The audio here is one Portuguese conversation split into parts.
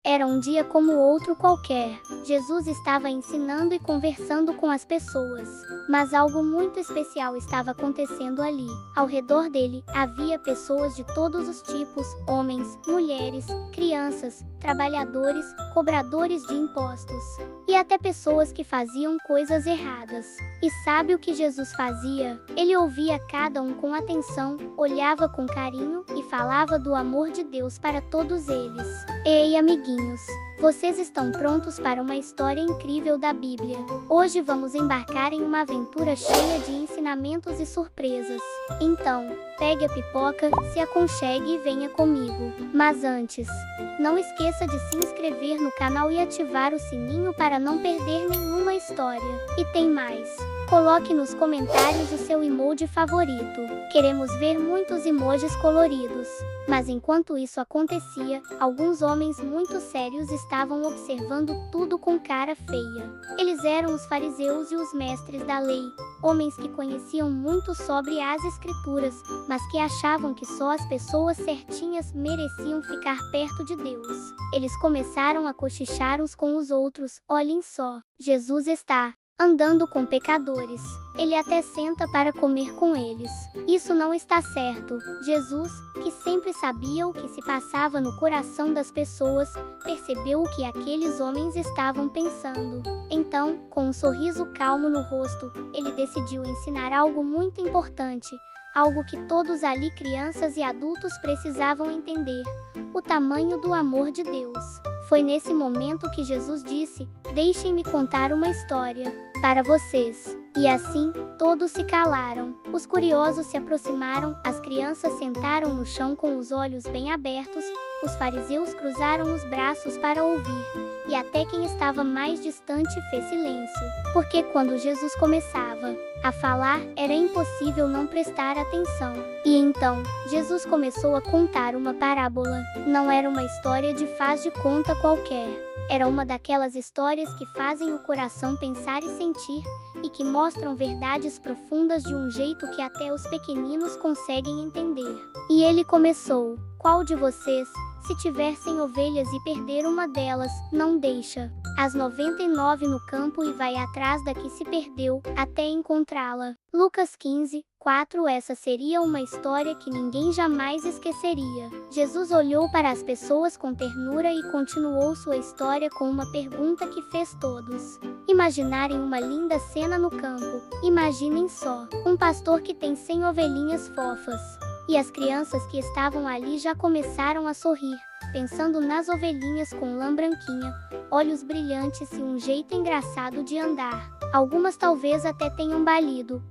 Era um dia como outro qualquer. Jesus estava ensinando e conversando com as pessoas. Mas algo muito especial estava acontecendo ali. Ao redor dele, havia pessoas de todos os tipos: homens, mulheres, crianças, trabalhadores, cobradores de impostos. E até pessoas que faziam coisas erradas. E sabe o que Jesus fazia? Ele ouvia cada um com atenção, olhava com carinho e falava do amor de Deus para todos eles. Ei, amiguinhos! Vocês estão prontos para uma história incrível da Bíblia? Hoje vamos embarcar em uma aventura cheia de ensinamentos e surpresas. Então, pegue a pipoca, se aconchegue e venha comigo. Mas antes, não esqueça de se inscrever no canal e ativar o sininho para não perder nenhuma história. E tem mais! Coloque nos comentários o seu emoji favorito. Queremos ver muitos emojis coloridos. Mas enquanto isso acontecia, alguns homens muito sérios estavam observando tudo com cara feia. Eles eram os fariseus e os mestres da lei, homens que conheciam muito sobre as escrituras, mas que achavam que só as pessoas certinhas mereciam ficar perto de Deus. Eles começaram a cochichar uns com os outros: olhem só, Jesus está andando com pecadores. Ele até senta para comer com eles. Isso não está certo. Jesus, que sempre sabia o que se passava no coração das pessoas, percebeu o que aqueles homens estavam pensando. Então, com um sorriso calmo no rosto, ele decidiu ensinar algo muito importante. Algo que todos ali, crianças e adultos, precisavam entender: o tamanho do amor de Deus. Foi nesse momento que Jesus disse: deixem-me contar uma história para vocês. E assim, todos se calaram. Os curiosos se aproximaram, as crianças sentaram no chão com os olhos bem abertos, os fariseus cruzaram os braços para ouvir, e até quem estava mais distante fez silêncio. Porque quando Jesus começava a falar, era impossível não prestar atenção. E então, Jesus começou a contar uma parábola. Não era uma história de faz de conta qualquer. Era uma daquelas histórias que fazem o coração pensar e sentir, e que mostram verdades profundas de um jeito que até os pequeninos conseguem entender. E ele começou: qual de vocês, se tiver 100 ovelhas e perder uma delas, não deixa as 99 no campo e vai atrás da que se perdeu, até encontrá-la? Lucas 15, 4. Essa seria uma história que ninguém jamais esqueceria. Jesus olhou para as pessoas com ternura e continuou sua história com uma pergunta que fez todos imaginarem uma linda cena no campo. Imaginem só, um pastor que tem 100 ovelhinhas fofas. E as crianças que estavam ali já começaram a sorrir, pensando nas ovelhinhas com lã branquinha, olhos brilhantes e um jeito engraçado de andar. Algumas talvez até tenham balido.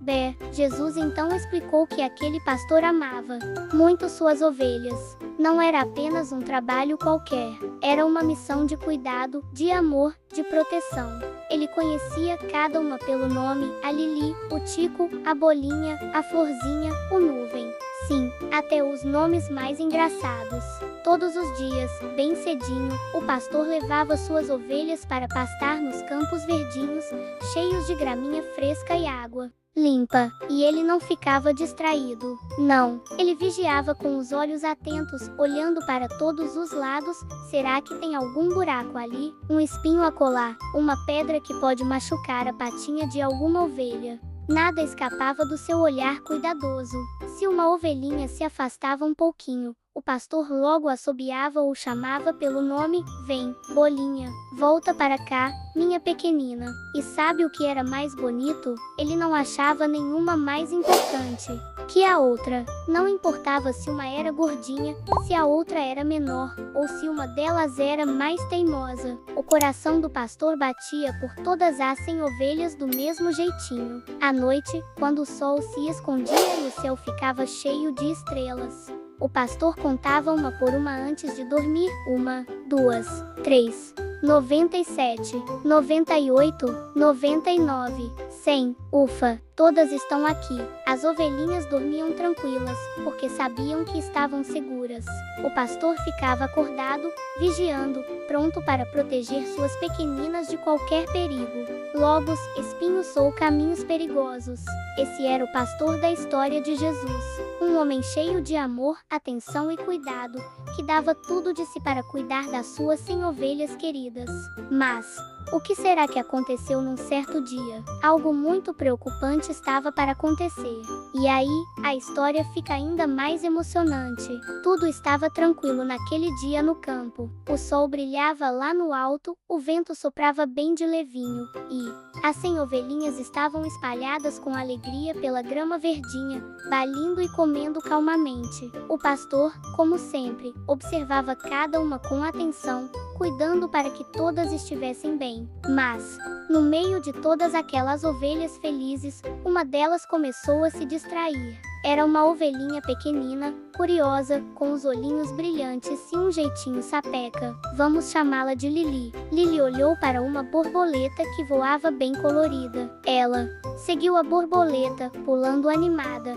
Jesus então explicou que aquele pastor amava muito suas ovelhas. Não era apenas um trabalho qualquer, era uma missão de cuidado, de amor, de proteção. Ele conhecia cada uma pelo nome: a Lili, o Tico, a Bolinha, a Florzinha, o Nuvem. Sim, até os nomes mais engraçados. Todos os dias, bem cedinho, o pastor levava suas ovelhas para pastar nos campos verdinhos, cheios de graminha fresca e água limpa. E ele não ficava distraído. Não, ele vigiava com os olhos atentos, olhando para todos os lados. Será que tem algum buraco ali? Um espinho a colar? Uma pedra que pode machucar a patinha de alguma ovelha? Nada escapava do seu olhar cuidadoso. Se uma ovelhinha se afastava um pouquinho, o pastor logo assobiava ou chamava pelo nome: vem, Bolinha, volta para cá, minha pequenina. E sabe o que era mais bonito? Ele não achava nenhuma mais importante que a outra. Não importava se uma era gordinha, se a outra era menor, ou se uma delas era mais teimosa. O coração do pastor batia por todas as 100 ovelhas do mesmo jeitinho. À noite, quando o sol se escondia e o céu ficava cheio de estrelas, o pastor contava uma por uma antes de dormir. 1, 2, 3, 97, 98, 99, 100. Ufa, todas estão aqui. As ovelhinhas dormiam tranquilas, porque sabiam que estavam seguras. O pastor ficava acordado, vigiando, pronto para proteger suas pequeninas de qualquer perigo. Lobos, espinhos ou caminhos perigosos. Esse era o pastor da história de Jesus. Um homem cheio de amor, atenção e cuidado, que dava tudo de si para cuidar das suas 100 ovelhas queridas. Mas o que será que aconteceu num certo dia? Algo muito preocupante estava para acontecer. E aí, a história fica ainda mais emocionante. Tudo estava tranquilo naquele dia no campo. O sol brilhava lá no alto, o vento soprava bem de levinho, e as 100 ovelhinhas estavam espalhadas com alegria pela grama verdinha, balindo e comendo calmamente. O pastor, como sempre, observava cada uma com atenção, cuidando para que todas estivessem bem. Mas, no meio de todas aquelas ovelhas felizes, uma delas começou a se distrair. Era uma ovelhinha pequenina, curiosa, com os olhinhos brilhantes e um jeitinho sapeca. Vamos chamá-la de Lili. Lili olhou para uma borboleta que voava bem colorida. Ela seguiu a borboleta, pulando animada.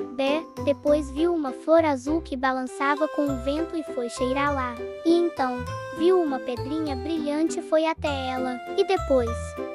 Depois viu uma flor azul que balançava com o vento e foi cheirar lá. E então, viu uma pedrinha brilhante e foi até ela. E depois,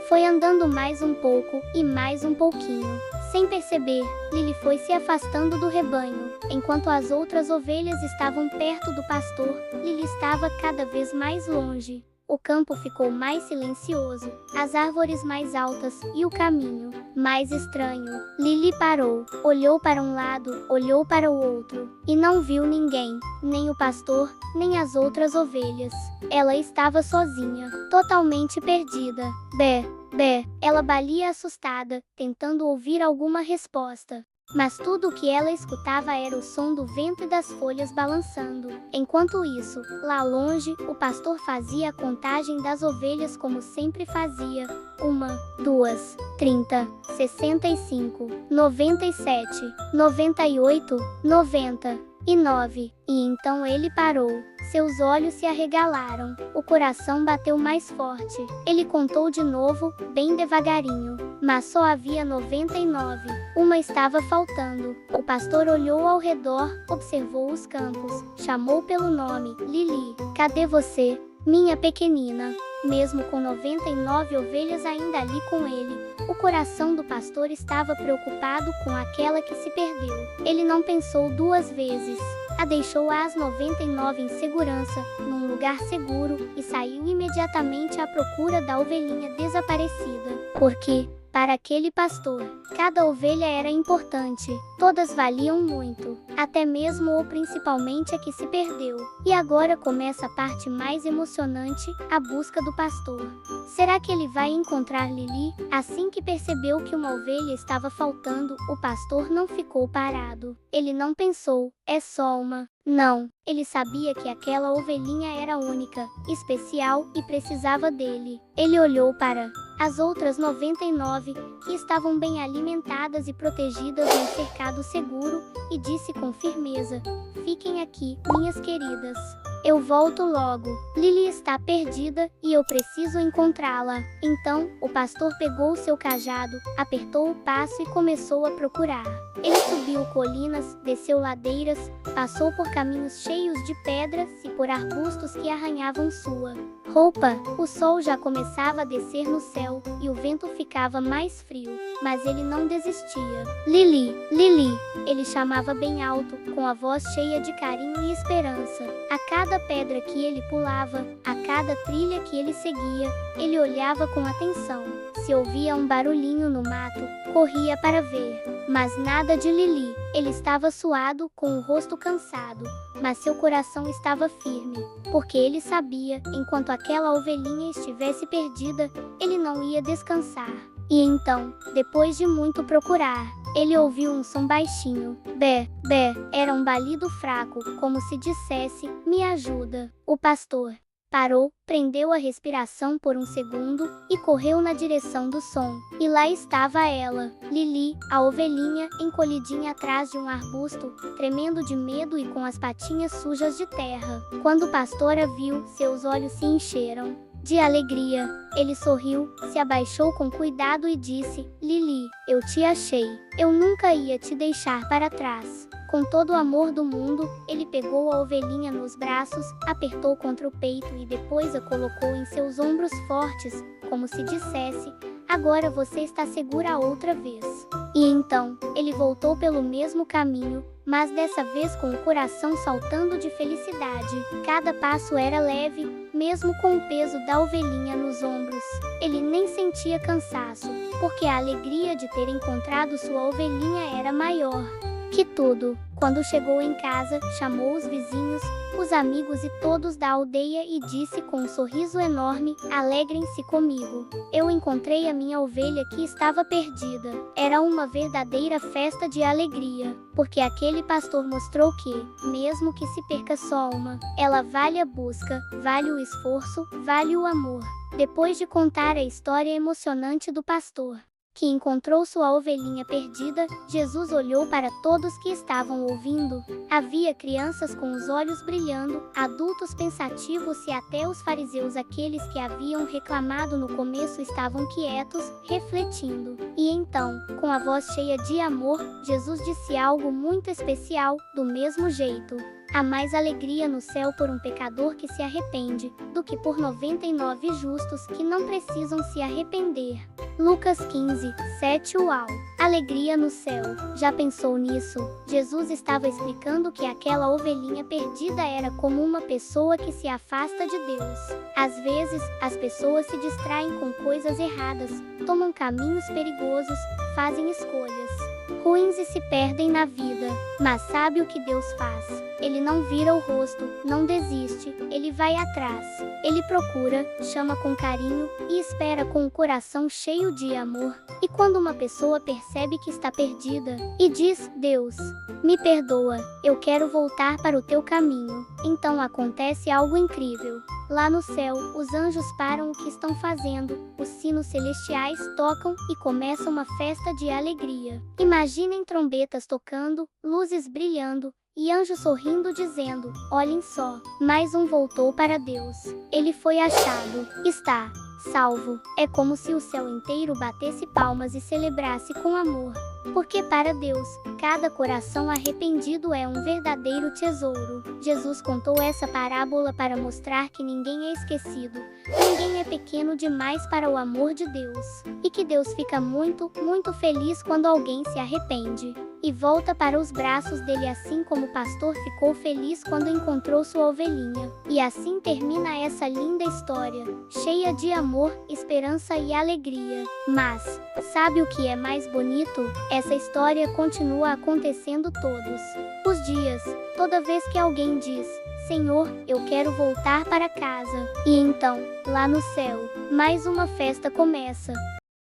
foi andando mais um pouco, e mais um pouquinho. Sem perceber, Lili foi se afastando do rebanho. Enquanto as outras ovelhas estavam perto do pastor, Lili estava cada vez mais longe. O campo ficou mais silencioso, as árvores mais altas e o caminho mais estranho. Lili parou, olhou para um lado, olhou para o outro, e não viu ninguém, nem o pastor, nem as outras ovelhas. Ela estava sozinha, totalmente perdida. Ela balia assustada, tentando ouvir alguma resposta. Mas tudo o que ela escutava era o som do vento e das folhas balançando. Enquanto isso, lá longe, o pastor fazia a contagem das ovelhas como sempre fazia. 1, 2, 30, 65, 97, 98, 99. E então ele parou. Seus olhos se arregalaram. O coração bateu mais forte. Ele contou de novo, bem devagarinho. Mas só havia 99. Uma estava faltando. O pastor olhou ao redor, observou os campos, chamou pelo nome. Lili, cadê você, minha pequenina? Mesmo com 99 ovelhas ainda ali com ele, o coração do pastor estava preocupado com aquela que se perdeu. Ele não pensou duas vezes. Deixou as 99 em segurança, num lugar seguro, e saiu imediatamente à procura da ovelhinha desaparecida. Porque, para aquele pastor, cada ovelha era importante, todas valiam muito, até mesmo ou principalmente a que se perdeu. E agora começa a parte mais emocionante, a busca do pastor. Será que ele vai encontrar Lili? Assim que percebeu que uma ovelha estava faltando, o pastor não ficou parado. Ele não pensou, é só uma. Não, ele sabia que aquela ovelhinha era única, especial e precisava dele. Ele olhou para as outras 99, que estavam bem alimentadas e protegidas em um cercado seguro, e disse com firmeza: fiquem aqui, minhas queridas. Eu volto logo. Lili está perdida e eu preciso encontrá-la. Então, o pastor pegou seu cajado, apertou o passo e começou a procurar. Ele subiu colinas, desceu ladeiras, passou por caminhos cheios de pedras e por arbustos que arranhavam sua roupa. O sol já começava a descer no céu e o vento ficava mais frio, mas ele não desistia. Lili, Lili, ele chamava bem alto, com a voz cheia de carinho e esperança. A cada pedra que ele pulava, a cada trilha que ele seguia, ele olhava com atenção. Se ouvia um barulhinho no mato, corria para ver. Mas nada de Lili. Ele estava suado, com o rosto cansado, mas seu coração estava firme, porque ele sabia, enquanto aquela ovelhinha estivesse perdida, ele não ia descansar. E então, depois de muito procurar, ele ouviu um som baixinho. Bé. Era um balido fraco, como se dissesse: me ajuda. O pastor parou, prendeu a respiração por um segundo e correu na direção do som. E lá estava ela, Lili, a ovelhinha, encolhidinha atrás de um arbusto, tremendo de medo e com as patinhas sujas de terra. Quando o pastor a viu, seus olhos se encheram. de alegria. Ele sorriu, se abaixou com cuidado e disse: Lili, eu te achei. Eu nunca ia te deixar para trás. Com todo o amor do mundo, ele pegou a ovelhinha nos braços, apertou contra o peito e depois a colocou em seus ombros fortes, como se dissesse: agora você está segura outra vez. E então, ele voltou pelo mesmo caminho, mas dessa vez com o coração saltando de felicidade. Cada passo era leve, mesmo com o peso da ovelhinha nos ombros. Ele nem sentia cansaço, porque a alegria de ter encontrado sua ovelhinha era maior que tudo. Quando chegou em casa, chamou os vizinhos, os amigos e todos da aldeia e disse com um sorriso enorme: alegrem-se comigo. Eu encontrei a minha ovelha que estava perdida. Era uma verdadeira festa de alegria, porque aquele pastor mostrou que, mesmo que se perca só uma, ela vale a busca, vale o esforço, vale o amor. Depois de contar a história emocionante do pastor que encontrou sua ovelhinha perdida, Jesus olhou para todos que estavam ouvindo. Havia crianças com os olhos brilhando, adultos pensativos e até os fariseus, aqueles que haviam reclamado no começo, estavam quietos, refletindo. E então, com a voz cheia de amor, Jesus disse algo muito especial: do mesmo jeito, há mais alegria no céu por um pecador que se arrepende, do que por 99 justos que não precisam se arrepender. Lucas 15, 7. Uau! Alegria no céu. Já pensou nisso? Jesus estava explicando que aquela ovelhinha perdida era como uma pessoa que se afasta de Deus. Às vezes, as pessoas se distraem com coisas erradas, tomam caminhos perigosos, fazem escolhas ruins e se perdem na vida. Mas sabe o que Deus faz? Ele não vira o rosto, não desiste, ele vai atrás. Ele procura, chama com carinho e espera com o coração cheio de amor. E quando uma pessoa percebe que está perdida e diz: Deus, me perdoa, eu quero voltar para o teu caminho, então acontece algo incrível. Lá no céu, os anjos param o que estão fazendo, os sinos celestiais tocam e começa uma festa de alegria. Imaginem trombetas tocando, luzes brilhando, e anjos sorrindo dizendo: olhem só, mais um voltou para Deus. Ele foi achado, está salvo. É como se o céu inteiro batesse palmas e celebrasse com amor. Porque para Deus, cada coração arrependido é um verdadeiro tesouro. Jesus contou essa parábola para mostrar que ninguém é esquecido, ninguém é pequeno demais para o amor de Deus, e que Deus fica muito, muito feliz quando alguém se arrepende e volta para os braços dele, assim como o pastor ficou feliz quando encontrou sua ovelhinha. E assim termina essa linda história, cheia de amor, esperança e alegria. Mas, sabe o que é mais bonito? Essa história continua acontecendo todos os dias, toda vez que alguém diz: Senhor, eu quero voltar para casa. E então, lá no céu, mais uma festa começa.